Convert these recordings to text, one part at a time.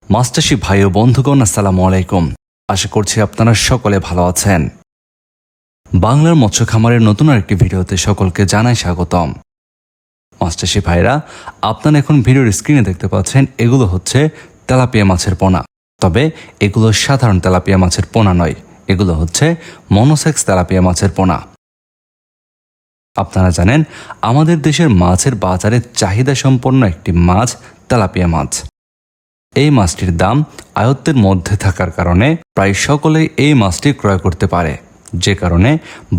মাছচাষী ভাই ও বন্ধুগণ, আসসালামু আলাইকুম। আশা করছি আপনারা সকলে ভালো আছেন। বাংলার মৎস্য খামারের নতুন আরেকটি ভিডিওতে সকলকে জানাই স্বাগতম। মাছচাষী ভাইরা, আপনারা এখন ভিডিওর স্ক্রিনে দেখতে পাচ্ছেন এগুলো হচ্ছে তেলাপিয়া মাছের পোনা। তবে এগুলো সাধারণ তেলাপিয়া মাছের পোনা নয়, এগুলো হচ্ছে মনোসেক্স তেলাপিয়া মাছের পোনা। আপনারা জানেন আমাদের দেশের মাছের বাজারে চাহিদা সম্পন্ন একটি মাছ তেলাপিয়া মাছ। এই মাছটির দাম আয়ত্তের মধ্যে থাকার কারণে প্রায় সকলেই এই মাছটি ক্রয় করতে পারে, যে কারণে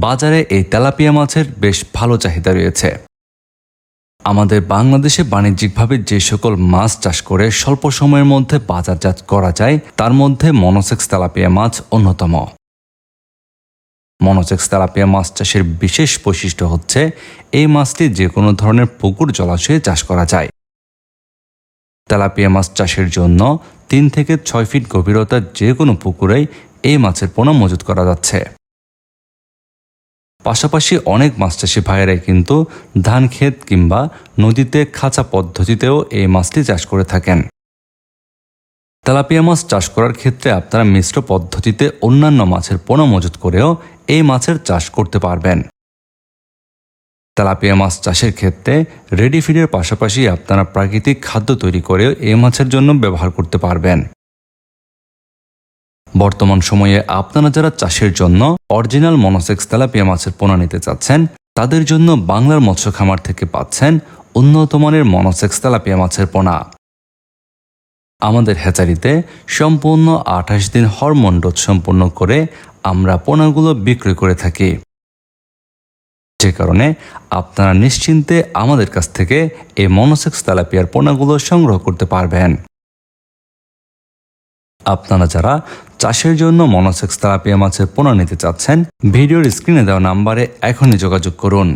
বাজারে এই তেলাপিয়া মাছের বেশ ভালো চাহিদা রয়েছে। আমাদের বাংলাদেশে বাণিজ্যিকভাবে যে সকল মাছ চাষ করে স্বল্প সময়ের মধ্যে বাজারজাত করা যায় তার মধ্যে মনোসেক্স তেলাপিয়া মাছ অন্যতম। মনোসেক্স তেলাপিয়া মাছ চাষের বিশেষ বৈশিষ্ট্য হচ্ছে এই মাছটি যে কোনো ধরনের পুকুর জলাশয়ে চাষ করা যায়। তেলাপিয়া মাছ চাষের জন্য 3 থেকে 6 ফিট গভীরতার যে কোনো পুকুরেই এই মাছের পোনা মজুত করা যাচ্ছে। পাশাপাশি অনেক মাছ চাষি ভাইয়েরাই কিন্তু ধান ক্ষেত কিংবা নদীতে খাঁচা পদ্ধতিতেও এই মাছটি চাষ করে থাকেন। তেলাপিয়া মাছ চাষ করার ক্ষেত্রে আপনারা মিশ্র পদ্ধতিতে অন্যান্য মাছের পোনা মজুত করেও এই মাছের চাষ করতে পারবেন। তেলাপিয়া মাছ চাষের ক্ষেত্রে রেডি ফিডের পাশাপাশি আপনারা প্রাকৃতিক খাদ্য তৈরি করেও এই মাছের জন্য ব্যবহার করতে পারবেন। বর্তমান সময়ে আপনারা যারা চাষের জন্য অরিজিনাল মনোসেক্স তেলাপিয়া মাছের পোনা নিতে চাচ্ছেন, তাদের জন্য বাংলার মৎস্য খামার থেকে পাচ্ছেন উন্নত মানের মনোসেক্স তেলাপিয়া মাছের পোনা। আমাদের হ্যাচারিতে সম্পূর্ণ 28 দিন হরমোন ডোজ সম্পন্ন করে আমরা পোনাগুলো বিক্রয় করে থাকি, যে কারণে আপনারা নিশ্চিন্তে আমাদের কাছ থেকে এই মনোসেক্স তেলাপিয়ার পোনাগুলো সংগ্রহ করতে পারবেন। আপনারা যারা চাষের জন্য মনোসেক্স তেলাপিয়া মাছের পোনা নিতে চাচ্ছেন, ভিডিওর স্ক্রিনে দেওয়া নাম্বারে এখনই যোগাযোগ করুন।